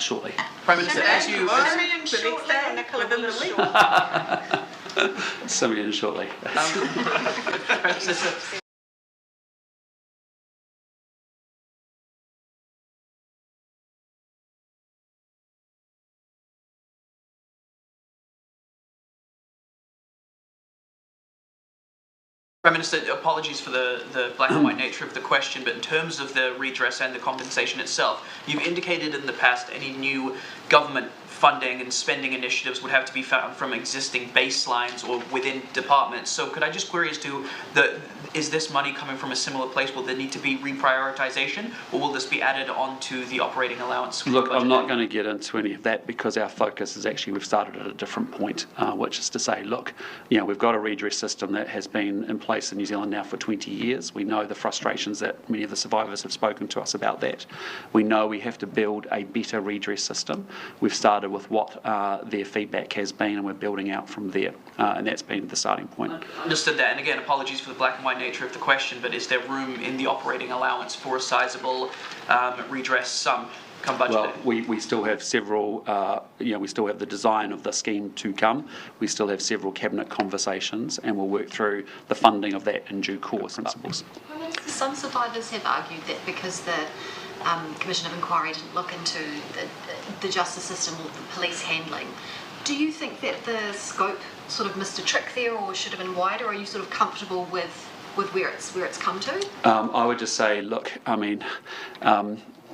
shortly. Prime Minister, as you... Simeon shortly or Nicola Willis shortly? Simeon shortly. Prime Minister, Prime Minister, apologies for the black and white nature of the question, but in terms of the redress and the compensation itself, you've indicated in the past any new government funding and spending initiatives would have to be found from existing baselines or within departments. So could I just query as to is this money coming from a similar place? Will there need to be reprioritization, or will this be added onto the operating allowance? Look, I'm not going to get into any of that because our focus is actually we've started at a different point, which is to say, look, we've got a redress system that has been in place in New Zealand now for 20 years. We know the frustrations that many of the survivors have spoken to us about that. We know we have to build a better redress system. We've started with what their feedback has been, and we're building out from there, and that's been the starting point. Understood that, and again, apologies for the black and white nature of the question, but is there room in the operating allowance for a sizable redress sum come budget day? Well, we still have several, we still have the design of the scheme to come. We still have several cabinet conversations, and we'll work through the funding of that in due course. Principles. Some survivors have argued that because the Commission of Inquiry didn't look into the justice system or the police handling, do you think that the scope sort of missed a trick there, or should have been wider? Or are you sort of comfortable with where it's come to? I would just say, look,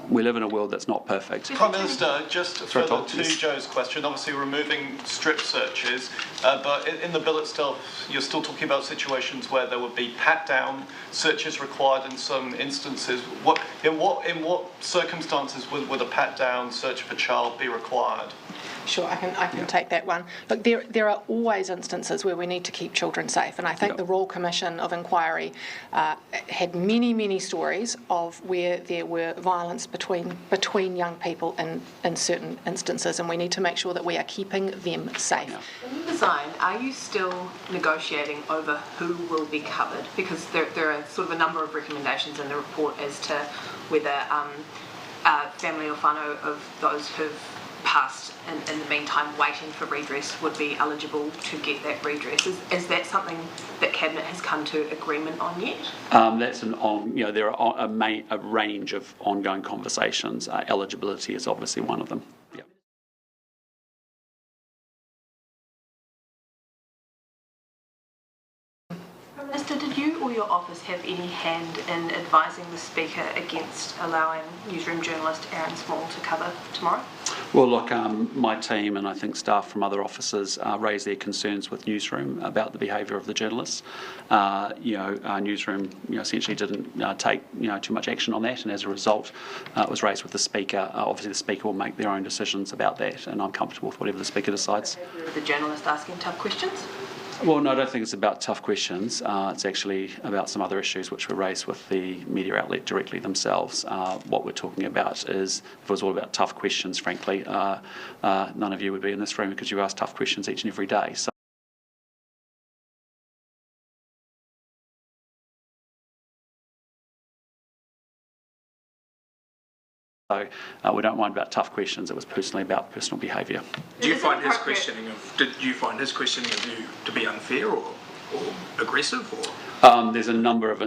we live in a world that's not perfect. Prime Minister, just further to Joe's question, obviously removing strip searches, but in the bill itself, you're still talking about situations where there would be pat-down searches required in some instances. In what circumstances would a pat-down search of a child be required? Sure, I can take that one. Look, there are always instances where we need to keep children safe, and I think the Royal Commission of Inquiry had many stories of where there were violence between young people in certain instances, and we need to make sure that we are keeping them safe. In the design, are you still negotiating over who will be covered? Because there are sort of a number of recommendations in the report as to whether family or whānau of those who've passed in the meantime waiting for redress would be eligible to get that redress. Is that something that Cabinet has come to agreement on yet? That's there are a range of ongoing conversations. Eligibility is obviously one of them. Yeah. Minister, did you or your office have any hand in advising the Speaker against allowing newsroom journalist Aaron Small to cover tomorrow? Well, look, my team and I think staff from other offices raised their concerns with newsroom about the behaviour of the journalists. Newsroom, essentially didn't take, too much action on that, and as a result, it was raised with the Speaker. Obviously, the Speaker will make their own decisions about that, and I'm comfortable with whatever the Speaker decides. The journalist asking tough questions? Well, no, I don't think it's about tough questions. It's actually about some other issues which were raised with the media outlet directly themselves. What we're talking about is, if it was all about tough questions, frankly, none of you would be in this room because you ask tough questions each and every day. So we don't mind about tough questions. It was personally about personal behaviour. Did you find his questioning of you to be unfair or aggressive? Or there's a number of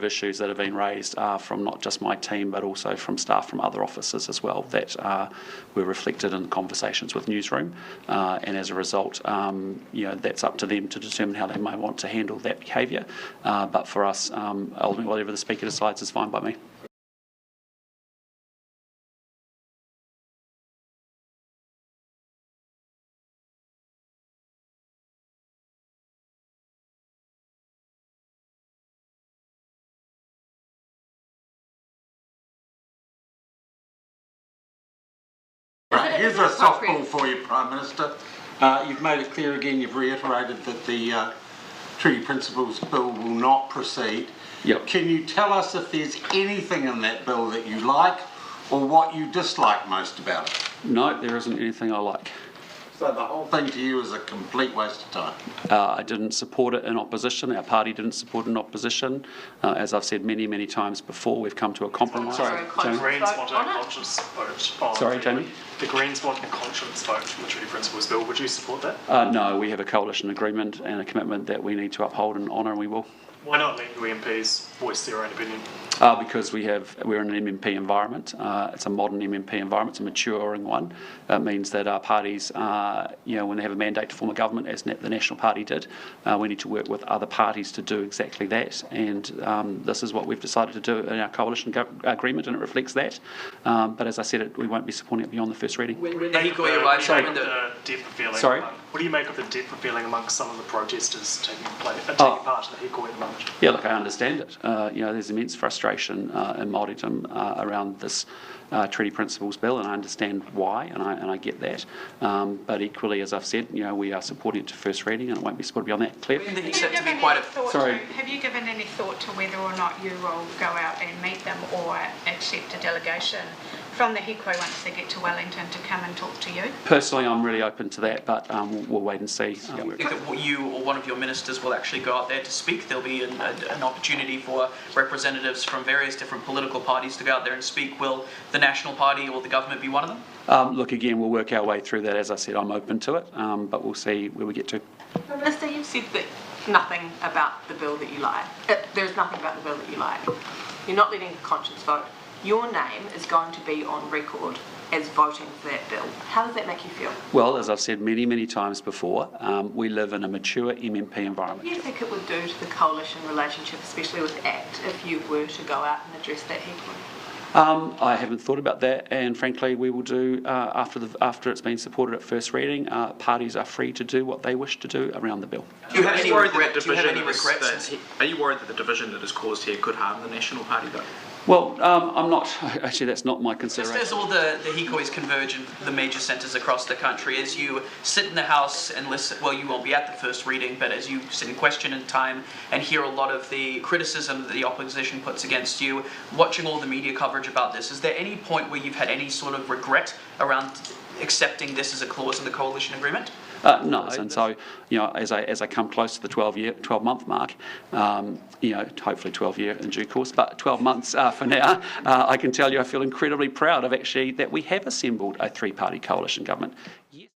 issues that have been raised from not just my team but also from staff from other offices as well that were reflected in conversations with Newsroom, and as a result, that's up to them to determine how they may want to handle that behaviour. But for us, ultimately, whatever the Speaker decides is fine by me. Here's a softball for you, Prime Minister. You've made it clear again, you've reiterated that the Treaty Principles Bill will not proceed. Yep. Can you tell us if there's anything in that bill that you like or what you dislike most about it? No, there isn't anything I like. So the whole thing to you is a complete waste of time? I didn't support it in opposition. Our party didn't support it in opposition. As I've said many, many times before, we've come to a compromise. Sorry, The Greens want a conscience vote on... Sorry, Jamie? The Greens want a conscience vote on the Treaty Principles Bill. Would you support that? No, we have a coalition agreement and a commitment that we need to uphold and honour, and we will. Why not let your MPs voice their own opinion? Because we're in an MMP environment. It's a modern MMP environment. It's a maturing one. It means that our parties, when they have a mandate to form a government, as the National Party did, we need to work with other parties to do exactly that. And this is what we've decided to do in our coalition agreement, and it reflects that. But as I said, we won't be supporting it beyond the first reading. When the Hikoi arrives, Sorry? What do you make of the depth of feeling amongst some of the protesters taking part in the Hikoi at the moment? Yeah, look, I understand it. There's immense frustration in Māoridom around this Treaty Principles Bill, and I understand why, and I get that. But equally, as I've said, we are supporting it to first reading, and it won't be supported beyond that. Claire? Have you given any thought to whether or not you will go out and meet them or accept a delegation from the Hikoi once they get to Wellington to come and talk to you? Personally, I'm really open to that, but we'll wait and see. Do you think that you or one of your ministers will actually go out there to speak? There'll be an opportunity for representatives from various different political parties to go out there and speak. Will the National Party or the government be one of them? Look, again, we'll work our way through that. As I said, I'm open to it, but we'll see where we get to. Minister, you've said that nothing about the bill that you like. There's nothing about the bill that you like. You're not letting the conscience vote. Your name is going to be on record as voting for that bill. How does that make you feel? Well, as I've said many, many times before, we live in a mature MMP environment. What do you think it would do to the coalition relationship, especially with ACT, if you were to go out and address that Hikoi? I haven't thought about that, and frankly, we will do after it's been supported at first reading. Parties are free to do what they wish to do around the bill. Do you have any regrets? Are you worried that the division that is caused here could harm the National Party, though? Well, I'm not. Actually, that's not my consideration. Just as all the Hikois converge in the major centres across the country, as you sit in the House and listen, well, you won't be at the first reading, but as you sit in question in time and hear a lot of the criticism that the opposition puts against you, watching all the media coverage about this, is there any point where you've had any sort of regret around accepting this as a clause in the coalition agreement? No, and so as I come close to the 12-month mark, hopefully 12-year in due course, but 12 months for now, I can tell you I feel incredibly proud of actually that we have assembled a three-party coalition government. Yes.